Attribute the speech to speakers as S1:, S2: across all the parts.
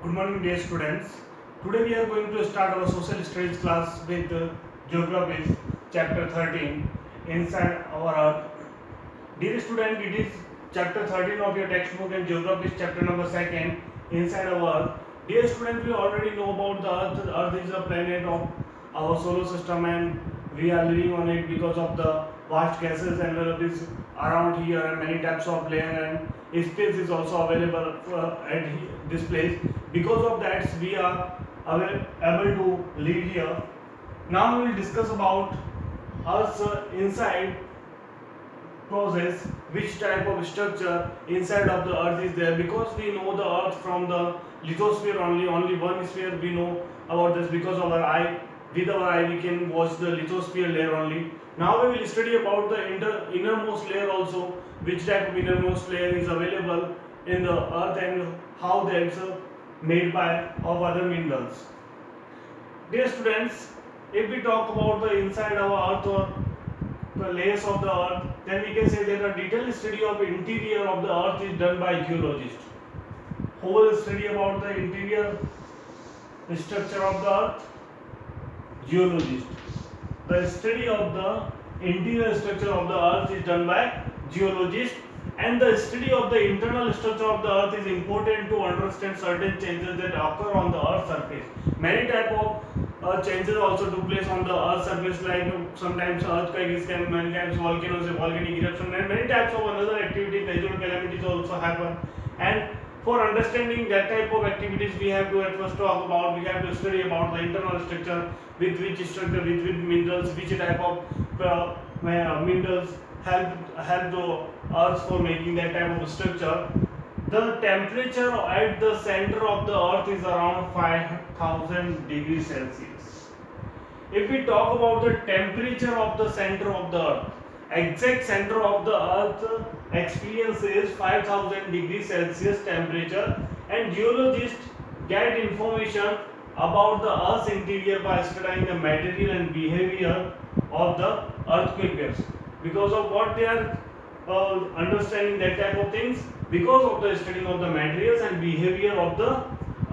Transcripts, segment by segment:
S1: Good morning, dear students. Today we are going to start our social studies class with Geography, chapter 13, Inside Our Earth. Dear student, it is chapter 13 of your textbook and Geography, chapter number 2, Inside Our Earth. Dear student, we already know about the Earth. The Earth is a planet of our solar system and we are living on it because of the vast gases and envelopes around here and many types of layer and space is also available at this place. Because of that, we are able to live here. Now we will discuss about Earth's inside process, which type of structure inside of the earth is there, because we know the earth from the lithosphere only one sphere we know about this because of our eye. With our eye we can watch the lithosphere layer only. Now we will study about the innermost layer also, which type of innermost layer is available in the earth and how that's made by of other minerals. Dear students, if we talk about the inside of earth or the layers of the earth, then we can say that a detailed study of interior of the earth is done by geologists. Who will study about the interior structure of the earth? Geologist. The study of the interior structure of the earth is done by geologists, and the study of the internal structure of the earth is important to understand certain changes that occur on the earth's surface. Many type of changes also took place on the earth's surface, like sometimes earthquakes can, many times volcanoes, volcanic eruption, and many types of another activities, natural calamities also happen. And for understanding that type of activities, we have to at first talk about, we have to study about the internal structure, with which structure, with minerals, which type of minerals help the earth for making that type of structure. The temperature at the center of the earth is around 5000 degrees Celsius. If we talk about the temperature of the center of the earth, exact center of the earth experiences 5000 degrees Celsius temperature, and geologists get information about the earth's interior by studying the material and behavior of the earthquake waves. Because of what they are understanding that type of things, because of the studying of the materials and behavior of the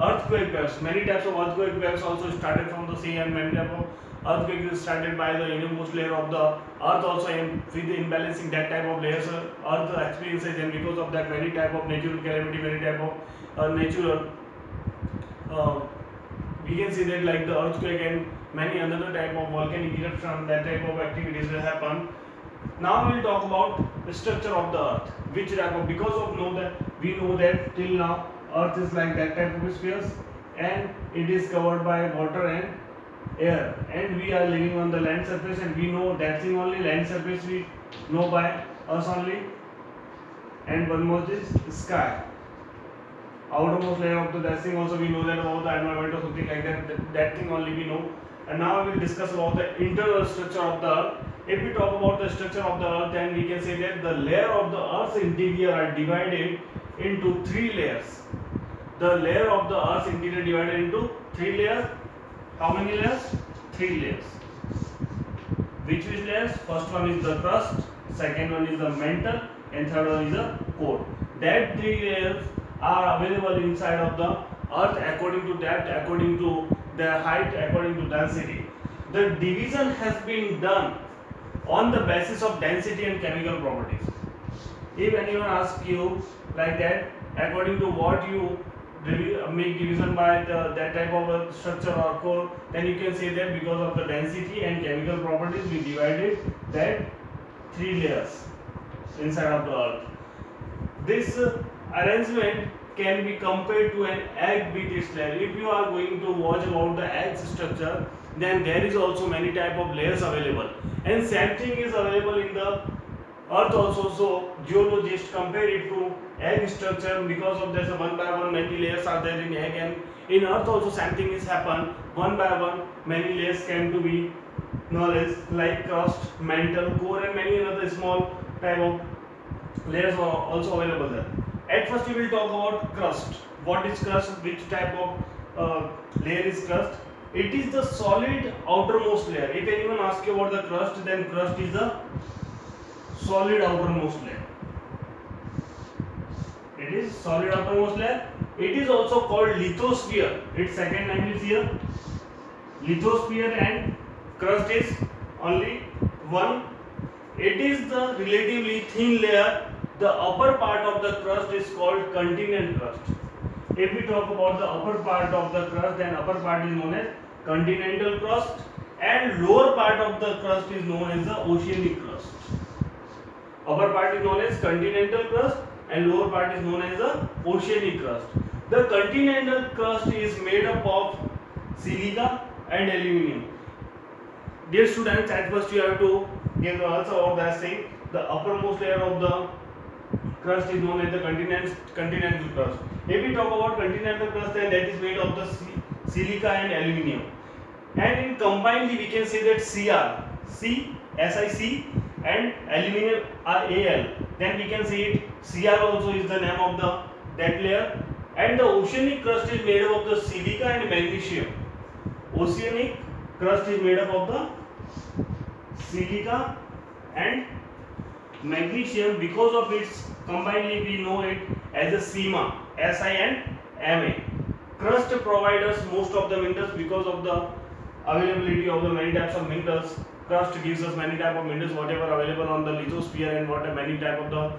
S1: earthquake waves. Many types of earthquake waves also started from the sea, and many type of earthquake is started by the innermost layer of the earth also, and with imbalancing that type of layers earth experiences, and because of that many type of natural calamity, many type of natural uh, we can see that like the earthquake and many another type of volcanic eruption, that type of activities will happen. Now we will talk about the structure of the earth, which type of, because of know that we know that till now earth is like that type of spheres, and it is covered by water and air, and we are living on the land surface, and we know that thing only, land surface we know by us only, and one more is sky, outermost layer of the that thing also we know that about the environment or something like that, that thing only we know. And now we will discuss about the internal structure of the earth. If we talk about the structure of the earth, then we can say that the layer of the earth's interior are divided into three layers. The layer of the earth's interior divided into three layers. How many layers? Three layers. Which layers? First one is the crust, second one is the mantle, and third one is the core. That three layers are available inside of the earth according to depth, according to their height, according to density. The division has been done on the basis of density and chemical properties. If anyone asks you like that, according to what you make division by that type of a structure or core, then you can say that because of the density and chemical properties we divided that three layers inside of the earth. This arrangement can be compared to an egg with its layer. If you are going to watch about the egg structure, then there is also many type of layers available, and same thing is available in the earth also. So geologists compare it to egg structure, because of this one by one many layers are there in egg, and in earth also same thing is happen, one by one many layers came to be knowledge, like crust, mantle, core, and many other small type of layers are also available there. At first we will talk about crust. What is crust? Which type of layer is crust? It is the solid outermost layer. If anyone asks you about the crust, then crust is the solid outermost layer. It is solid outermost layer. It is also called lithosphere. Its second name is here lithosphere, and crust is only one. It is the relatively thin layer. The upper part of the crust is called continental crust. If we talk about the upper part of the crust, then upper part is known as continental crust, and lower part of the crust is known as the oceanic crust. Upper part is known as continental crust and lower part is known as the oceanic crust. The continental crust is made up of silica and aluminium. Dear students, at first you have to give the answer of that thing. The uppermost layer of the crust is known as the continental crust. If we talk about continental crust, then that is made of the silica and aluminium. And in combinedly we can say that SiC and aluminium Al. Then we can say it Cr also is the name of that layer. And the oceanic crust is made up of the silica and magnesium. Oceanic crust is made up of the silica and magnesium. Because of its combinedly we know it as a SiMa, Si and Ma. Crust provides us most of the minerals because of the availability of the many types of minerals. Crust gives us many type of minerals whatever available on the lithosphere, and what many type of the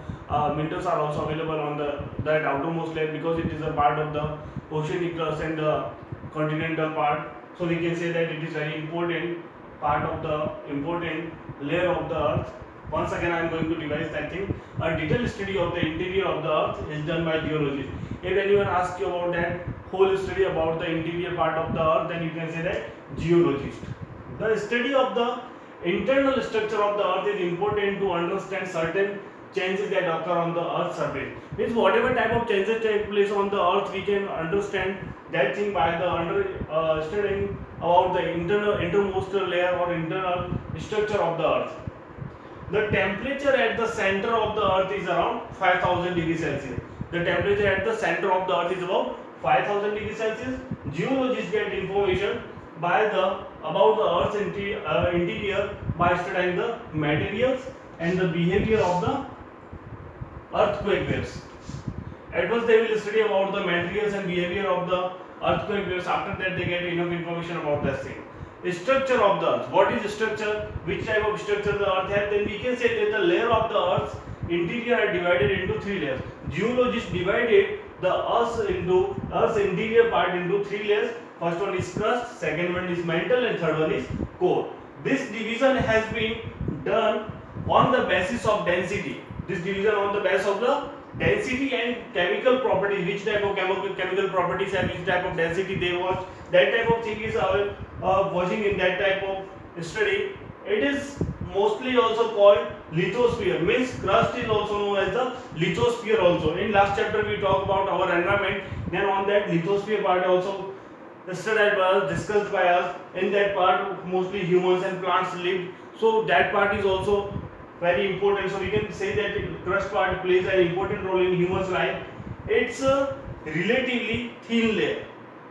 S1: minerals are also available on that outermost layer, because it is a part of the oceanic crust and the continental part. So we can say that it is very important part of the important layer of the earth. Once again I am going to revise that thing. A detailed study of the interior of the earth is done by geologists. If anyone asks you about that whole study about the interior part of the earth, then you can say that geologist. The study of the internal structure of the earth is important to understand certain changes that occur on the earth's surface. Means whatever type of changes take place on the earth, we can understand that thing by the studying about the innermost layer or internal structure of the earth. The temperature at the center of the earth is around 5000 degrees Celsius. The temperature at the center of the earth is about 5000 degrees Celsius. Geologists get information about the earth's interior by studying the materials and the behavior of the earthquake waves. At first they will study about the materials and behavior of the earthquake waves. After that they get enough information about that thing. Structure of the earth. What is structure? Which type of structure the earth has? Then we can say that the layer of the earth's interior are divided into three layers. Geologists divided the earth's interior part into three layers. First one is crust, second one is mantle, and third one is core. This division has been done on the basis of density. This division on the basis of the density and chemical properties. Which type of chemical properties have which type of density they watch. That type of thing is watching in that type of study. It is mostly also called lithosphere. Means crust is also known as the lithosphere also. In last chapter we talked about our environment. Then on that lithosphere part also studied by us, discussed by us. In that part mostly humans and plants lived. So that part is also very important. So we can say that crust part plays an important role in humans' life. It's a relatively thin layer.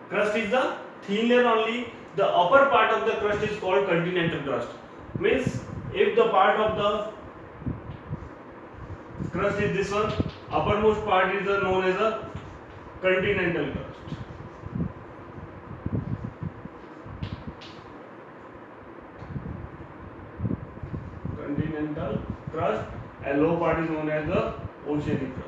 S1: Crust is the thin layer only. The upper part of the crust is called continental crust. Means if the part of the crust is this one, uppermost part is known as a continental crust. Continental crust, and low part is known as the oceanic crust.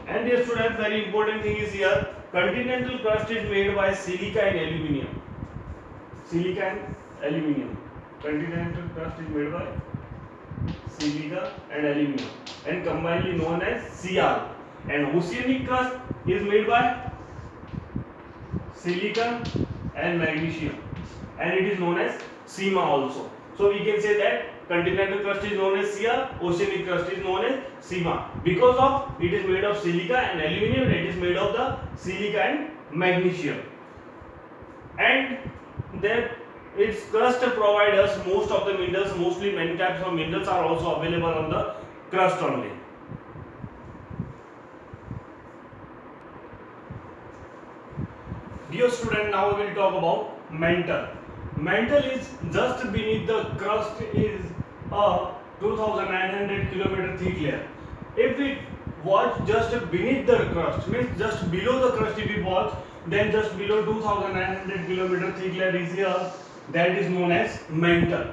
S1: And dear students, very important thing is here, continental crust is made by silica and aluminium. Silica and aluminium. Continental crust is made by silica and aluminium and combinedly known as Cr. And oceanic crust is made by silica and magnesium, and it is known as SiMa also. So we can say that continental crust is known as Cr, oceanic crust is known as SiMa, because of it is made of silica and aluminium. It is made of the silica and magnesium, and that its crust provide us most of the minerals. Mostly many types of minerals are also available on the crust only. Dear student, now we will talk about mantle. Mantle is just beneath the crust, is a 2900 km thick layer. If we watch just beneath the crust, means just below the crust, if we watch, then just below 2900 kilometer thick layer is here, that is known as mantle.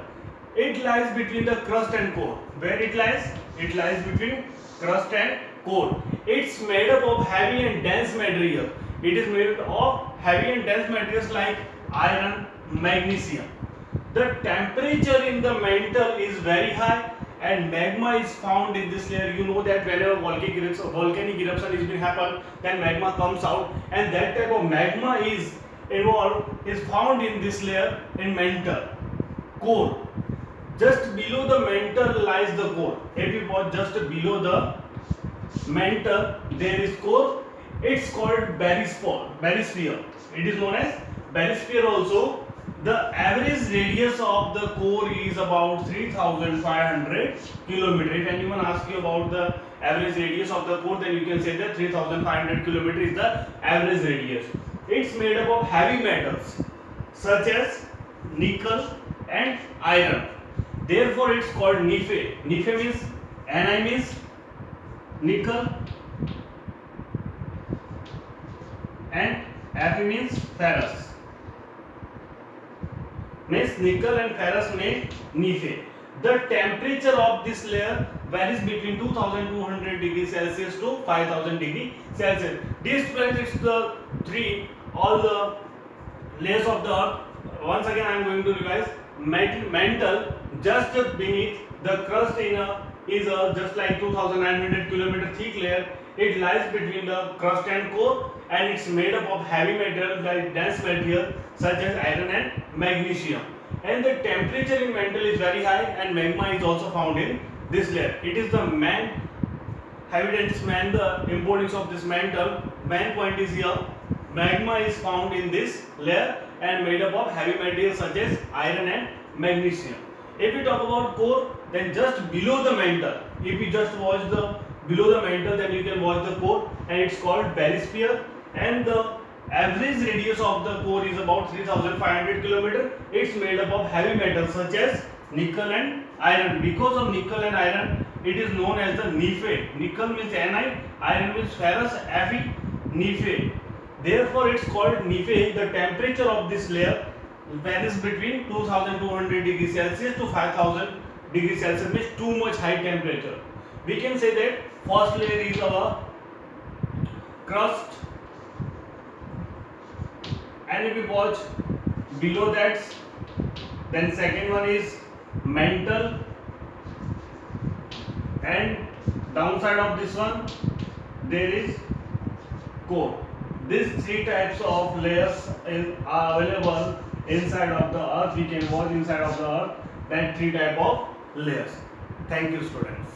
S1: It lies between the crust and core. Where it lies? It lies between crust and core. It's made up of heavy and dense material. It is made up of heavy and dense materials like iron, magnesium. The temperature in the mantle is very high and magma is found in this layer. You know that whenever volcanic eruption is been happen, then magma comes out, and that type of magma is found in this layer in mantle. Core. Just below the mantle lies the core. If you watch just below the mantle, there is core. It's called barysphere. It is known as barysphere also. The average radius of the core is about 3500 km. If anyone asks you about the average radius of the core, then you can say that 3500 km is the average radius. It's made up of heavy metals such as nickel and iron. Therefore, it's called Nife. Nife means Ni means nickel and Fe means ferrous. Means nickel and ferrous made Nife. The temperature of this layer varies between 2200 degrees Celsius to 5000 degrees Celsius. This is the all the layers of the earth. Once again, I am going to revise. Mantle just beneath the crust is just like 2900 kilometer thick layer. It lies between the crust and core, and it's made up of heavy material like dense material such as iron and magnesium. And the temperature in mantle is very high, and magma is also found in this layer. It is the the importance of this mantle. Main point is here. Magma is found in this layer and made up of heavy materials such as iron and magnesium. If we talk about core, then just below the mantle, if we just watch the below the mantle, then you can watch the core, and it's called barysphere, and the average radius of the core is about 3500 km. It's made up of heavy metals such as nickel and iron. Because of nickel and iron, it is known as the Nife. Nickel means Ni, iron means ferrous, Fe, Nife. Therefore, it's called Nife. The temperature of this layer varies between 2200 degrees Celsius to 5000 degrees Celsius, means too much high temperature. We can say that first layer is our crust, and if we watch below that, then second one is mantle, and downside of this one there is core. These three types of layers are available inside of the earth. We can watch inside of the earth that three type of layers. Thank you, students.